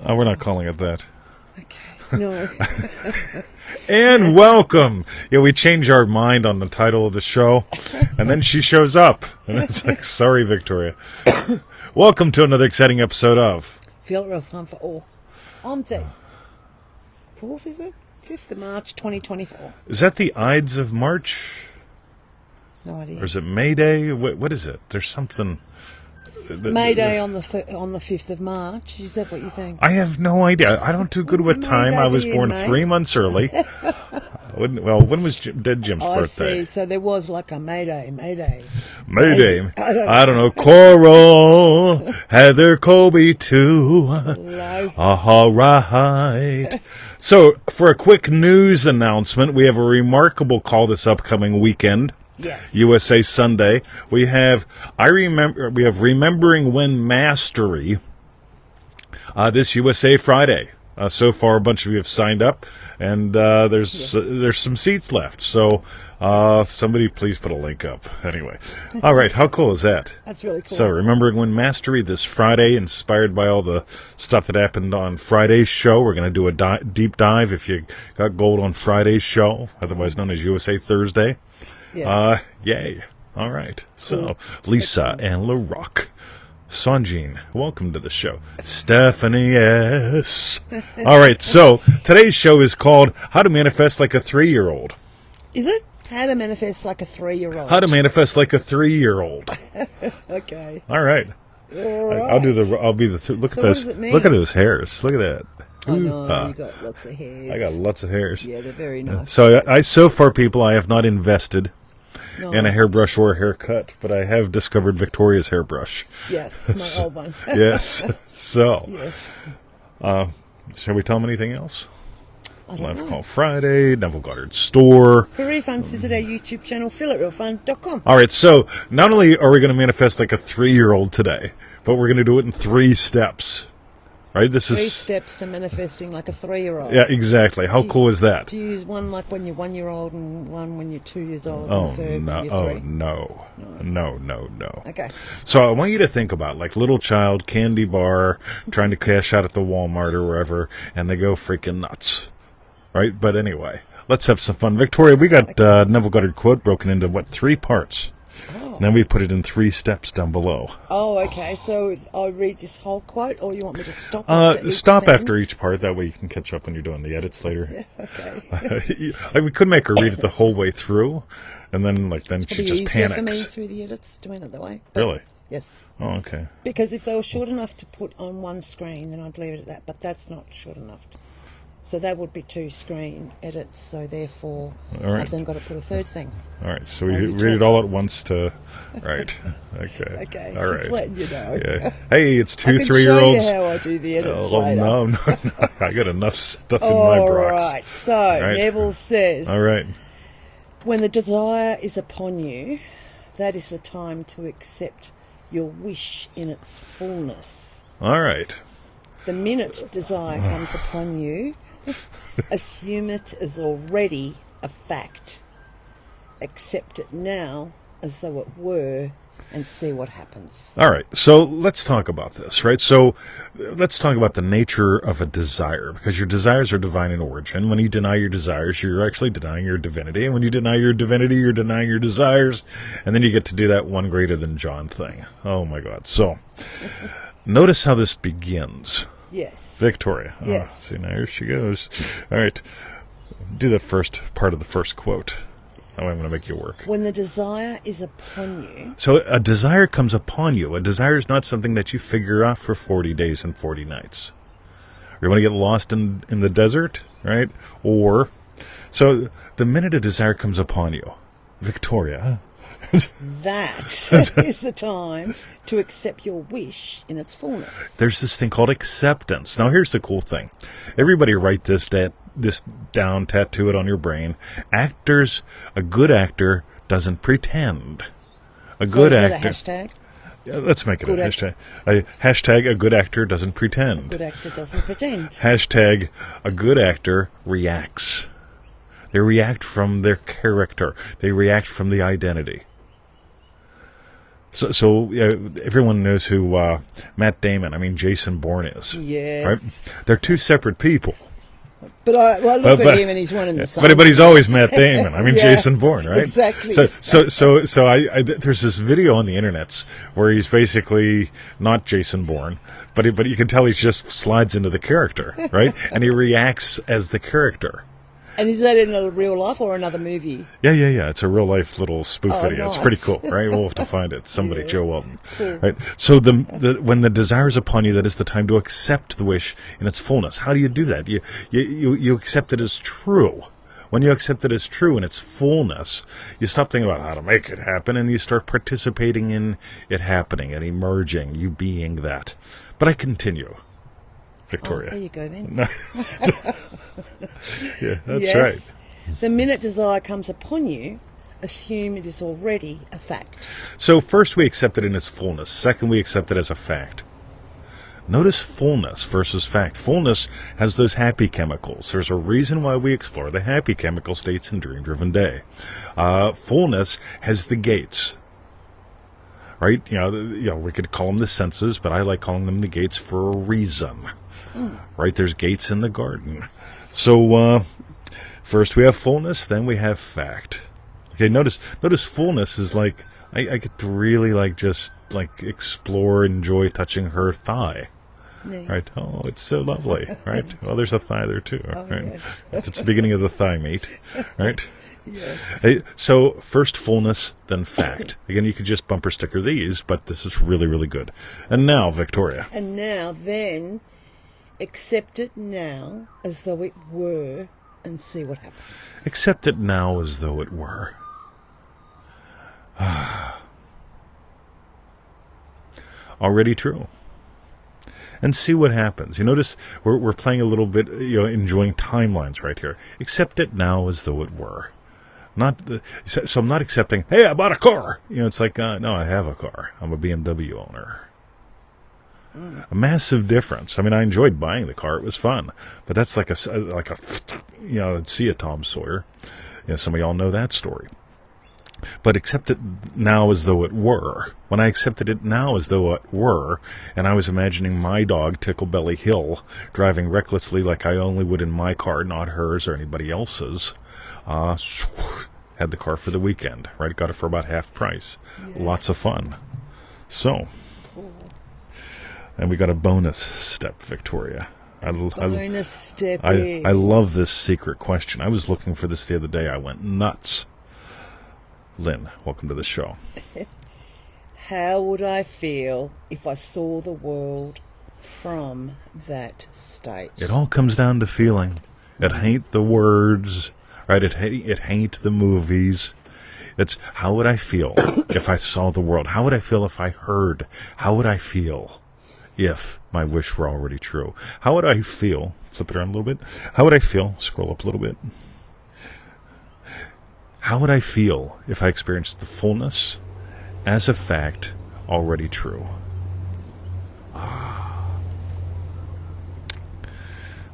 Oh, we're not calling it that. Okay. No. And welcome. Yeah, we change our mind on the title of the show, and then she shows up. And it's like, sorry, Victoria. Welcome to another exciting episode of Feel real fun for all. On the 4th, is it? 5th of March, 2024. Is that the Ides of March? No idea. Or is it May Day? What is it? There's something... May Day on the 5th of March. Is that what you think? I have no idea. I don't do good with time. I was born 3 months early. When was Dead Jim's birthday? I see. So there was like a May Day. May Day. I don't know. Coral, Heather, Colby, too. All right. So, for a quick news announcement, we have a remarkable call this upcoming weekend. Yes. USA Sunday. We have Remembering When Mastery this USA Friday. So far, a bunch of you have signed up, and there's some seats left. So somebody please put a link up. Anyway, all right. How cool is that? That's really cool. So Remembering When Mastery this Friday, inspired by all the stuff that happened on Friday's show. We're going to do a deep dive if you got gold on Friday's show, otherwise known as USA Thursday. Yes. Yay. All right. So, Lisa and LaRock. Sanjin, welcome to the show. Stephanie S. All right. So, today's show is called How to Manifest Like a 3-Year-Old. Is it? How to manifest like a 3-year-old. How to manifest like a 3-year-old. Okay. All right. All right. I'll be the look So at those. what does it mean? Look at those hairs. Look at that. I know, you got lots of hairs. I got lots of hairs. Yeah, they're very nice. So, so far, people, I have not invested in a No. hairbrush or a haircut, but I have discovered Victoria's hairbrush. Yes, my old one. Yes. So, Yes. shall we tell them anything else? I don't Live know. Call Friday, Neville Goddard store. For refunds, visit our YouTube channel, feelitrealfun.com. All right, so not only are we going to manifest like a 3-year-old today, but we're going to do it in 3 steps. Right? This 3 is steps to manifesting like a 3-year-old. Yeah, exactly. How cool is that? Do you use one like when you're 1-year-old and one when you're 2 years old Oh, and the third no. when you're 3? No. Okay. So I want you to think about like little child candy bar trying to cash out at the Walmart or wherever, and they go freaking nuts. Right? But anyway, let's have some fun. Victoria, we got Neville Goddard quote broken into, 3 parts? Oh. And then we put it in 3 steps down below. Oh, okay. So I'll read this whole quote, or you want me to stop? Stop after each part. That way you can catch up when you're doing the edits later. Yeah, okay. We could make her read it the whole way through, and then she Be just easier panics. for me through the edits, doing it that way. But, Really? yes. Oh, okay. Because if they were short enough to put on one screen, then I'd leave it at that. But that's not short enough. So that would be 2 screen edits. So therefore, All right. I've then got to put a third thing. All right, so we Are you read it all at once to... Right. Okay. Okay. All just right. letting you know. Yeah. Hey, it's 2 I can 3-year-olds. show you how I do the edits Oh, later. no. I got enough stuff in my All box. right. So Neville says, All right. when the desire is upon you, that is the time to accept your wish in its fullness. All right. The minute desire comes upon you, assume it as already a fact. Accept it now as though it were, and see what happens. All right, so let's talk about this, right? So let's talk about the nature of a desire, because your desires are divine in origin. When you deny your desires, you're actually denying your divinity. And when you deny your divinity, you're denying your desires. And then you get to do that one greater than John thing. Oh, my God. So notice how this begins. Yes. Victoria. Yes. See, now here she goes. All right, do the first part of the first quote. Oh, I'm going to make you work. When the desire is upon you... So a desire comes upon you. A desire is not something that you figure out for 40 days and 40 nights. You want to get lost in the desert, right? Or, so the minute a desire comes upon you, Victoria... That is the time to accept your wish in its fullness. There's this thing called acceptance. Now, here's the cool thing. Everybody write this down, tattoo it on your brain. A good actor doesn't pretend. A good actor. Is that a hashtag? Yeah, let's make it a hashtag. Hashtag a good actor doesn't pretend. A good actor doesn't pretend. Hashtag a good actor reacts. They react from their character. They react from the identity. So everyone knows who Matt Damon, Jason Bourne is. Yeah. Right? They're two separate people. But I look at him and he's one and the same. But he's always Matt Damon. Yeah, Jason Bourne, right? Exactly. So I there's this video on the internet where he's basically not Jason Bourne, but you can tell he just slides into the character, right? And he reacts as the character. And is that in a real life or another movie? Yeah. It's a real life little spoof video. Nice. It's pretty cool, right? We'll have to find it. Somebody, Yeah. Joe Welton, Cool. right? So when the desire is upon you, that is the time to accept the wish in its fullness. How do you do that? You accept it as true. When you accept it as true in its fullness, you stop thinking about how to make it happen, and you start participating in it happening and emerging, you being that. But I continue, Victoria. There you go then. No. Yeah, that's Yes. right. The minute desire comes upon you, assume it is already a fact. So first we accept it in its fullness. Second, we accept it as a fact. Notice fullness versus fact. Fullness has those happy chemicals. There's a reason why we explore the happy chemical states in Dream Driven Day. Fullness has the gates. Right? We could call them the senses, but I like calling them the gates for a reason. Right? There's gates in the garden. So first we have fullness, then we have fact. Okay, notice fullness is like I get to really just explore, enjoy touching her thigh. Yeah. Right? Oh, it's so lovely. Right? Well, there's a thigh there too. Right? Yes. It's the beginning of the thigh meat. Right? Yes. Hey, so first fullness, then fact. Again, you could just bumper sticker these, but this is really, really good. And now, Victoria. And now then, accept it now as though it were and see what happens. Accept it now as though it were. Already true. And see what happens. You notice we're playing a little bit, enjoying timelines right here. Accept it now as though it were. So I'm not accepting, hey, I bought a car. It's like, no, I have a car. I'm a BMW owner. A massive difference. I enjoyed buying the car. It was fun. But that's like a see a Tom Sawyer. Some of y'all know that story. But accept it now as though it were. When I accepted it now as though it were, and I was imagining my dog, Ticklebelly Hill, driving recklessly like I only would in my car, not hers or anybody else's, had the car for the weekend, right? Got it for about half price. Yes. Lots of fun. So, and we got a bonus step, Victoria. Bonus step I love this secret question. I was looking for this the other day. I went nuts. Lynn, welcome to the show. How would I feel if I saw the world from that state? It all comes down to feeling. It ain't the words, right? It ain't the movies. It's how would I feel if I saw the world? How would I feel if I heard? How would I feel if my wish were already true? How would I feel? Flip it around a little bit. How would I feel? Scroll up a little bit. How would I feel if I experienced the fullness as a fact already true?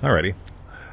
Alrighty.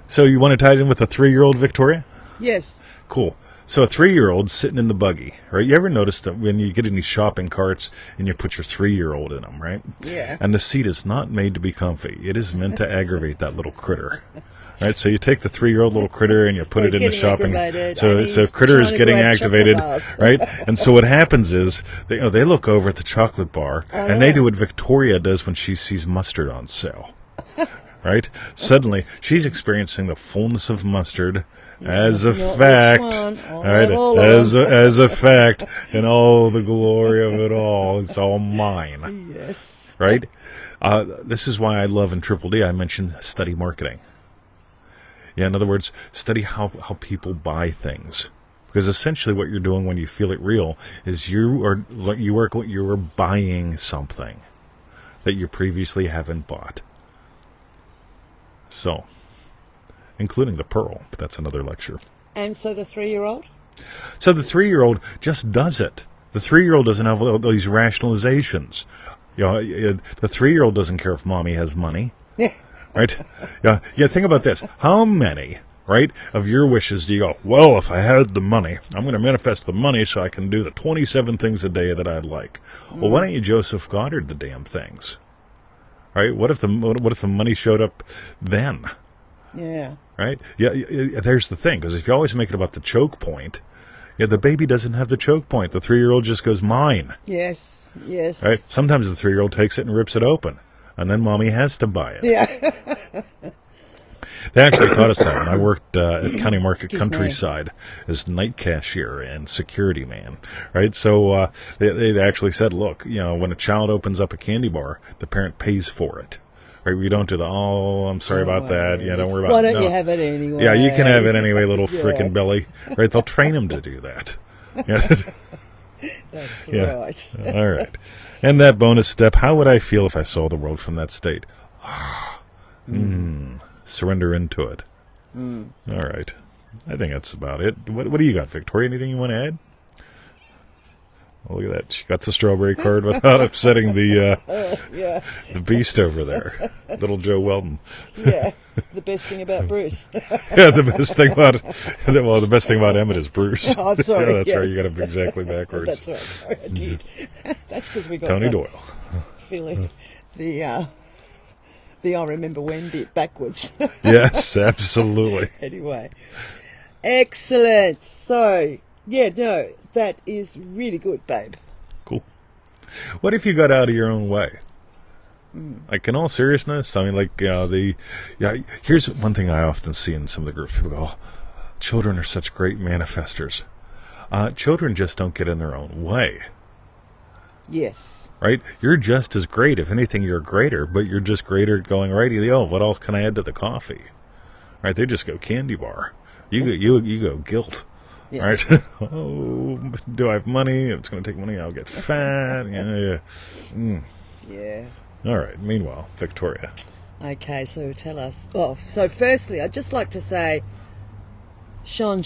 So you want to tie it in with a 3-year-old, Victoria? Yes. Cool. So a 3-year-old sitting in the buggy, right? You ever notice that when you get in these shopping carts and you put your 3-year-old in them, right? Yeah. And the seat is not made to be comfy. It is meant to aggravate that little critter. Right, so you take the 3-year-old little critter and you put it in the shopping. So critter is getting activated, right? And so what happens is they look over at the chocolate bar and they do what Victoria does when she sees mustard on sale. Right? Suddenly she's experiencing the fullness of mustard as a fact, right? As a fact, and all the glory of it all. It's all mine. Yes. Right? This is why I love in Triple D. I mentioned study marketing. Yeah, in other words, study how people buy things. Because essentially what you're doing when you feel it real is you are buying something that you previously haven't bought. So, including the pearl, but that's another lecture. And so the 3-year-old? So the 3-year-old just does it. The 3-year-old doesn't have all these rationalizations. The 3-year-old doesn't care if mommy has money. Yeah. Right? Yeah. Think about this. How many right, of your wishes do you go, well, if I had the money, I'm going to manifest the money so I can do the 27 things a day that I'd like. Well, why don't you Joseph Goddard the damn things? Right? What if the money showed up then? Yeah. Right? Yeah, there's the thing, because if you always make it about the choke point, the baby doesn't have the choke point. The 3-year-old just goes, mine. Yes. Right? Sometimes the 3-year-old takes it and rips it open, and then mommy has to buy it. Yeah. They actually taught us that when I worked at County Market Excuse Countryside as night cashier and security man, right? So they actually said, look, when a child opens up a candy bar, the parent pays for it. Right? We don't do I'm sorry about that. Yeah, don't worry about it. Why don't you have it anyway? Yeah, you can have it anyway, little frickin' Billy. Right? They'll train him to do that. That's Yeah. right. All right. And that bonus step, how would I feel if I saw the world from that state? Surrender into it. All right. I think that's about it. What do you got, Victoria? Anything you want to add? Oh, look at that. She got the strawberry card without upsetting the beast over there. Little Joe Weldon. Yeah. The best thing about Bruce. Yeah, the best thing about the best thing about Emmett is Bruce. Oh, sorry. Yeah, that's yes. right. You got it exactly backwards. That's right. Sorry, I did. That's because we got Tony the Doyle. feeling the I remember when bit backwards. Yes, absolutely. Anyway, excellent. So that is really good, babe. Cool. What if you got out of your own way? Like, in all seriousness, I mean, here's one thing I often see in some of the groups. People go, oh, children are such great manifestors. Children just don't get in their own way. Yes. Right? You're just as great. If anything, you're greater, but you're just greater at going, righty, what else can I add to the coffee? Right? They just go candy bar. You go guilt. Yeah. Right? Oh, do I have money? It's going to take money. I'll get fat. Yeah. Yeah. All right. Meanwhile, Victoria. Okay, so tell us. Well, so firstly, I'd just like to say, Sean,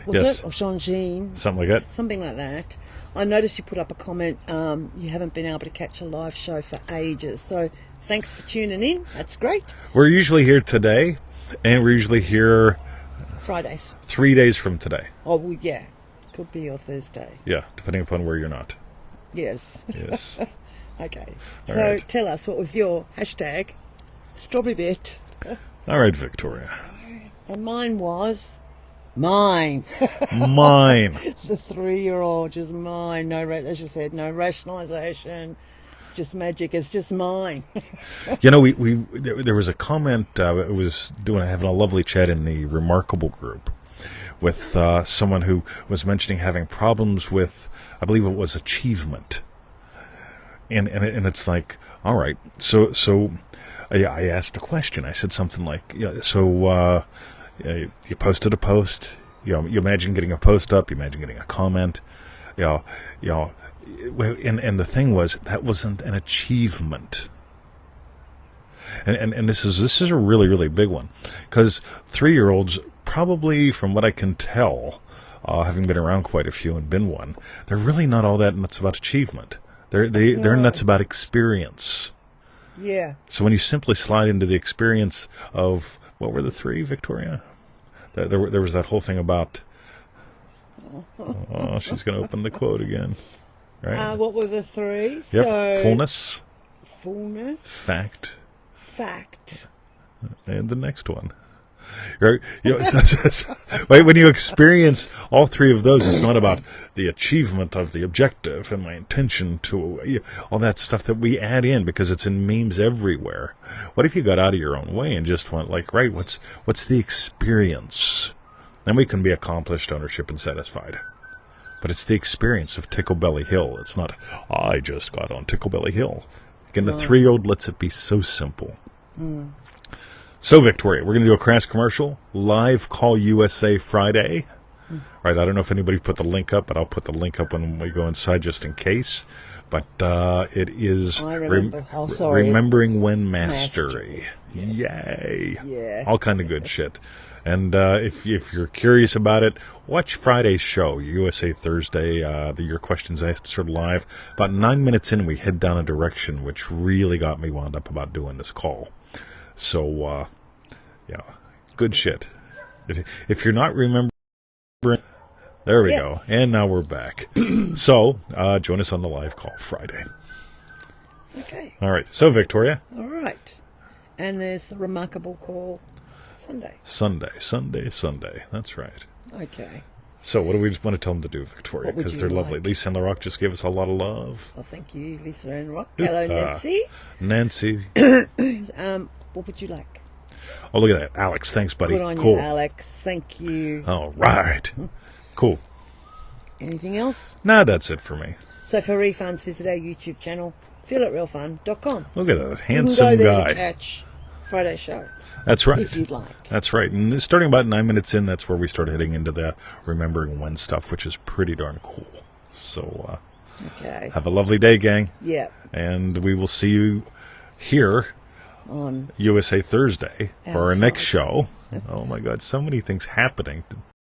was Yes. it? Or Sean Jean? Something like that. Something like that. I noticed you put up a comment, you haven't been able to catch a live show for ages. So thanks for tuning in. That's great. We're usually here today, and we're usually here Fridays. 3 days from today. Oh, well, yeah. Could be your Thursday. Yeah, depending upon where you're not. Yes. Yes. Okay. All So right. tell us, what was your hashtag? Strawberry bit. All right, Victoria. And mine was mine. Mine. The 3-year-old, just mine. As you said, no rationalisation. It's just magic. It's just mine. There was a comment. It was having a lovely chat in the Remarkable group with someone who was mentioning having problems with, I believe it was achievement, and it's like, all right, so I asked the question. I said something like, you posted a post. You imagine getting a post up. You imagine getting a comment. And the thing was, that wasn't an achievement. And this is a really, really big one, because 3-year-olds, probably from what I can tell, having been around quite a few and been one, they're really not all that nuts about achievement. They're nuts about experience. Yeah. So when you simply slide into the experience of, what were the 3, Victoria? There was that whole thing about, oh, she's going to open the quote again. Right? What were the 3? Yep. So, Fullness, fact, and the next one. Right? When you experience all 3 of those, it's not about the achievement of the objective and my intention to all that stuff that we add in because it's in memes everywhere. What if you got out of your own way and just went like, right, what's the experience? Then we can be accomplished, ownership, and satisfied. But it's the experience of Ticklebelly Hill. It's not, I just got on Ticklebelly Hill. Again, the 3-year-old lets it be so simple. So, Victoria, we're going to do a crash commercial. Live Call USA Friday. Right, I don't know if anybody put the link up, but I'll put the link up when we go inside just in case. But it is I remember. Sorry. Remembering When Mastery. Yes. Yay. Yeah. All kind of good shit. And if you're curious about it, watch Friday's show, USA Thursday, Your Questions Answered Live. About 9 minutes in, we head down a direction which really got me wound up about doing this call. So, good shit. If you're not remembering, there we go. And now we're back. So, join us on the live call Friday. Okay. All right. So, Victoria. All right. And there's the remarkable call Sunday. Sunday. That's right. Okay. So, what do we want to tell them to do, Victoria? Because they're lovely. like? Lisa and the Rock just gave us a lot of love. Well, thank you, Lisa and Rock. Hello, Nancy. Nancy. What would you like? Oh, look at that. Alex, thanks, buddy. Good on cool. you, Alex. Thank you. All right. Cool. Anything else? Nah, that's it for me. So for refunds, visit our YouTube channel, feelitrealfun.com. Look at that You can handsome go there guy. to catch Friday's show. That's right. If you'd like. That's right. And starting about 9 minutes in, that's where we start heading into the Remembering When stuff, which is pretty darn cool. So, Okay. have a lovely day, gang. Yeah. And we will see you here On USA Thursday for our next Friday. show. Oh, my God. So many things happening